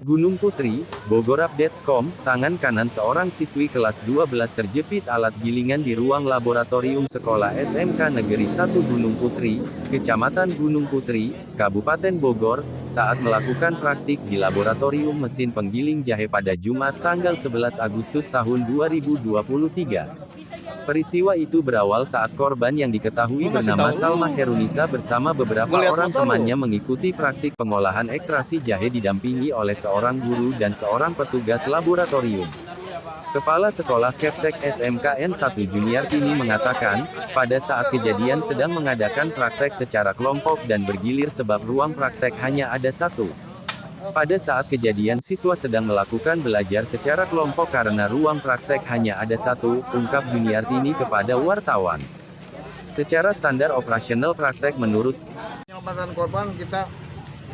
Gunung Putri, Bogor Update.com, tangan kanan seorang siswi kelas 12 terjepit alat gilingan di ruang laboratorium sekolah SMK Negeri 1 Gunung Putri, Kecamatan Gunung Putri, Kabupaten Bogor, saat melakukan praktik di laboratorium mesin penggiling jahe pada Jumat tanggal 11 Agustus tahun 2023. Peristiwa itu berawal saat korban yang diketahui bernama Salma Herunisa bersama beberapa orang temannya mengikuti praktik pengolahan ekstraksi jahe didampingi oleh seorang guru dan seorang petugas laboratorium. Kepala Sekolah Kepsek SMKN 1 Juniartini mengatakan, pada saat kejadian sedang mengadakan praktek secara kelompok dan bergilir sebab ruang praktek hanya ada satu. Pada saat kejadian siswa sedang melakukan belajar secara kelompok karena ruang praktek hanya ada satu, ungkap Juniartini kepada wartawan. Secara standar operasional praktek menurut penyelamatan korban, kita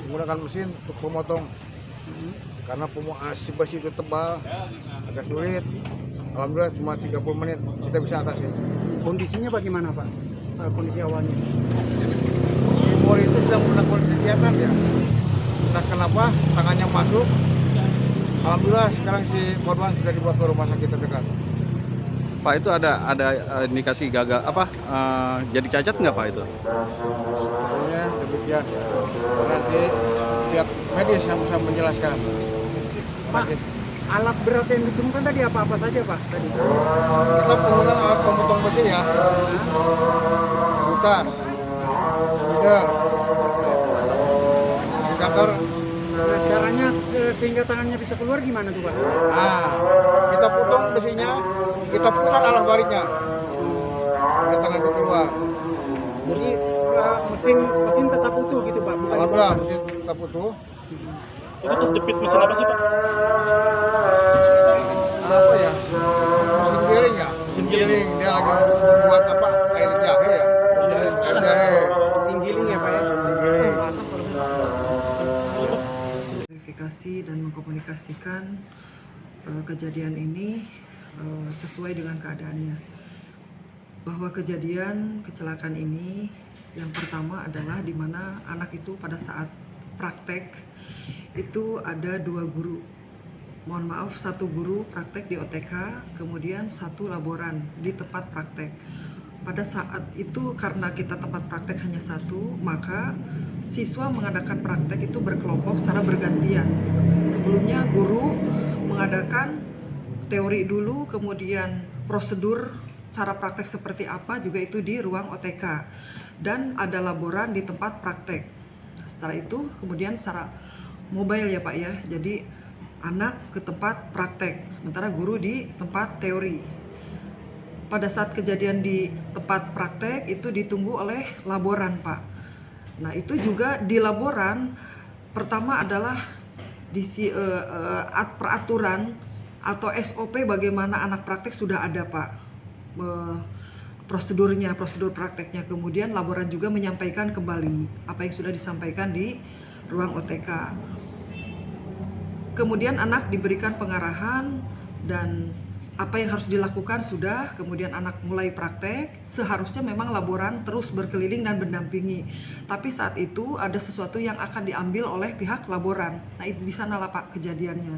menggunakan mesin untuk memotong karena si besi itu tebal, agak sulit. Alhamdulillah cuma 30 menit kita bisa atasi. Kondisinya bagaimana Pak? Kondisi awalnya? Si Mori itu sedang melakukan kegiatan ya. Entah kenapa tangannya masuk. Alhamdulillah sekarang si korban sudah dibawa ke rumah sakit terdekat. Pak, itu ada indikasi gagal jadi cacat nggak Pak itu? Sebenarnya demikian. Nanti pihak medis yang bisa menjelaskan. Pak, alat berat yang ditemukan tadi apa saja Pak? Tadi Kita penggunaan alat pemotong besi ya. Kulkas, spider, indikator. caranya sehingga tangannya bisa keluar gimana tuh Pak? Nah, kita potong besinya, kita putar alat bariknya, kita tangan itu keluar. Jadi mesin tetap utuh gitu Pak? Bukan Alhamdulillah mesin tetap utuh. Itu terjepit mesin apa sih Pak? Apa ya? Mesin giling ya. Mesin giling dia lagi buat apa? Air jahe ya. Air jahe. mesin giling ya Pak ya? Mesin giling. Verifikasi dan mengkomunikasikan kejadian ini sesuai dengan keadaannya. Bahwa kejadian kecelakaan ini yang pertama adalah di mana anak itu pada saat praktek itu ada 2 guru. Mohon maaf, 1 guru praktek di OTK, kemudian 1 laboran di tempat praktek. Pada saat itu karena kita tempat praktek hanya 1, maka siswa mengadakan praktek itu berkelompok secara bergantian. Sebelumnya guru mengadakan teori dulu, kemudian prosedur cara praktek seperti apa juga itu di ruang OTK. Dan ada laboran di tempat praktek. Setelah itu kemudian secara mobile ya Pak ya, jadi anak ke tempat praktek, sementara guru di tempat teori. Pada saat kejadian di tempat praktek itu ditunggu oleh laboran Pak. Nah itu juga di laboran pertama adalah peraturan atau SOP bagaimana anak praktek sudah ada Pak, prosedur prakteknya. Kemudian laboran juga menyampaikan kembali apa yang sudah disampaikan di ruang OTK. Kemudian anak diberikan pengarahan dan apa yang harus dilakukan sudah, kemudian anak mulai praktek. Seharusnya memang laboran terus berkeliling dan mendampingi. Tapi saat itu ada sesuatu yang akan diambil oleh pihak laboran. Nah itu di sana lah Pak kejadiannya.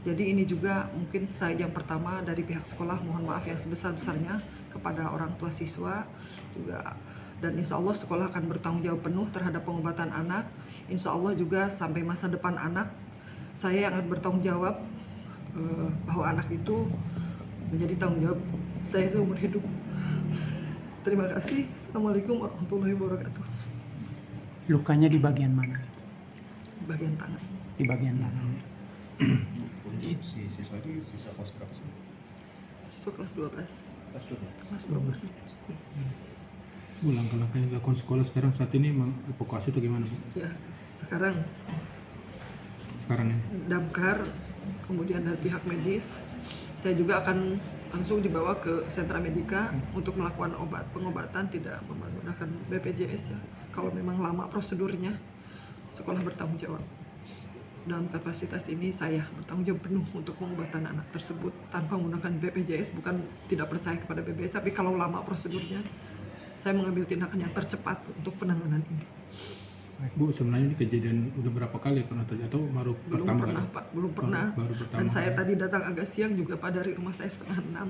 Jadi ini juga mungkin saya yang pertama dari pihak sekolah mohon maaf yang sebesar-besarnya kepada orang tua siswa juga. Dan insya Allah sekolah akan bertanggung jawab penuh terhadap pengobatan anak. Insya Allah juga sampai masa depan anak, saya yang akan bertanggung jawab bahwa anak itu menjadi tanggung jawab saya seumur hidup. Terima kasih. Assalamualaikum warahmatullahi wabarakatuh. Lukanya di bagian mana? Bagian tangan. Di bagian tangan. Si siswa itu siswa kelas berapa sih? Siswa kelas 12. Kelas 12. Kelas 12. Langkah-langkah yang dilakukan sekolah sekarang saat ini mengevakuasi itu gimana Bu? Ya, sekarang Sekarang ya? damkar, kemudian dari pihak medis, saya juga akan langsung dibawa ke sentra medika untuk melakukan pengobatan tidak menggunakan BPJS ya. Kalau memang lama prosedurnya, sekolah bertanggung jawab. Dalam kapasitas ini saya bertanggung jawab penuh untuk pengobatan anak tersebut tanpa menggunakan BPJS, bukan tidak percaya kepada BPJS, tapi kalau lama prosedurnya, saya mengambil tindakan yang tercepat untuk penanganan ini. Bu, sebenarnya ini kejadian udah berapa kali pernah terjadi atau baru Belum pertama pernah kali? Pak, belum pernah. Baru pertama. Dan saya tadi datang agak siang juga Pak dari rumah saya 5:30.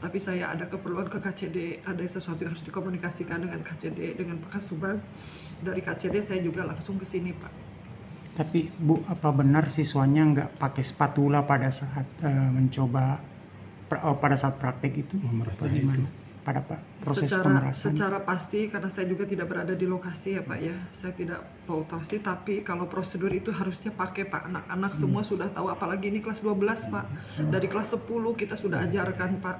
Tapi saya ada keperluan ke KCD, ada sesuatu yang harus dikomunikasikan dengan KCD, dengan Pak Kasubag. Dari KCD saya juga langsung ke sini Pak. Tapi Bu, apa benar siswanya nggak pakai spatula pada saat pada saat praktek itu? Memeras Atau tadi gimana? itu. Pada proses pemerasan? Secara pasti karena saya juga tidak berada di lokasi ya Pak ya, saya tidak tahu pasti, tapi kalau prosedur itu harusnya pakai Pak. Anak-anak semua sudah tahu, apalagi ini kelas 12 Pak. Dari kelas 10 kita sudah ajarkan Pak.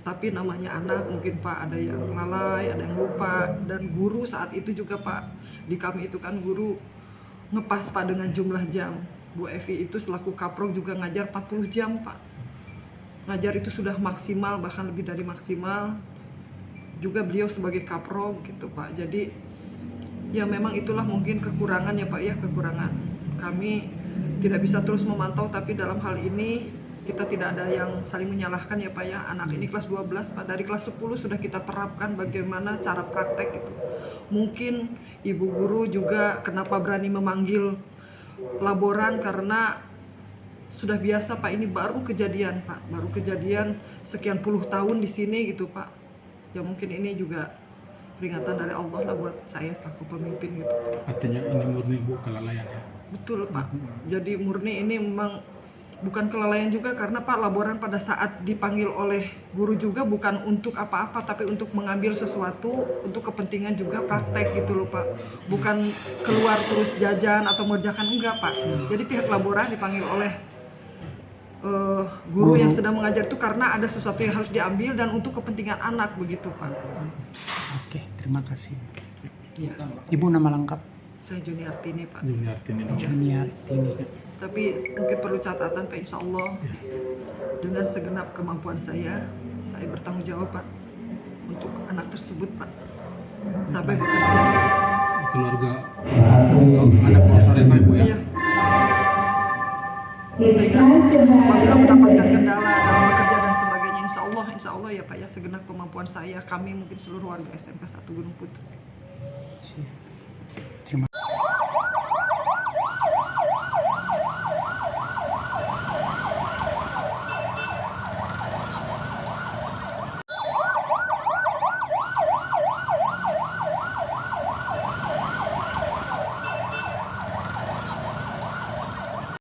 Tapi namanya anak mungkin Pak ada yang lalai, ada yang lupa, dan guru saat itu juga Pak, di kami itu kan guru ngepas Pak dengan jumlah jam. Bu Evi itu selaku kaprok juga ngajar 40 jam Pak. Ngajar itu sudah maksimal, bahkan lebih dari maksimal. Juga beliau sebagai kaprok gitu Pak. Jadi ya memang itulah mungkin kekurangan ya Pak ya, kekurangan. Kami tidak bisa terus memantau, tapi dalam hal ini kita tidak ada yang saling menyalahkan ya Pak ya. Anak ini kelas 12 Pak, dari kelas 10 sudah kita terapkan bagaimana cara praktek gitu. Mungkin ibu guru juga kenapa berani memanggil laboran karena sudah biasa Pak, ini baru kejadian Pak, baru kejadian sekian puluh tahun di sini gitu Pak. Ya mungkin ini juga peringatan dari Allah lah buat saya selaku pemimpin gitu. Artinya ini murni Bu kelalaian ya? Betul Pak. Jadi murni ini memang bukan kelalaian juga, karena Pak laboran pada saat dipanggil oleh guru juga bukan untuk apa-apa, tapi untuk mengambil sesuatu untuk kepentingan juga praktek gitu loh Pak. Bukan keluar terus jajan atau mengerjakan, enggak Pak. Jadi pihak laboran dipanggil oleh guru yang sedang mengajar itu karena ada sesuatu yang harus diambil dan untuk kepentingan anak begitu Pak. Oke, terima kasih. Ya, Ibu nama lengkap? saya Juniartini Pak. Juniartini dong. Juniartini. Tapi mungkin perlu catatan Pak, insya Allah dengan segenap kemampuan saya bertanggung jawab Pak untuk anak tersebut Pak sampai bekerja. Keluarga anak sore saya Bu ya? Iya. Sehingga apabila mendapatkan kendala dalam bekerja dan sebagainya, insya Allah ya Pak ya, segenap kemampuan saya, kami mungkin seluruh warga SMK 1 Gunung Putri.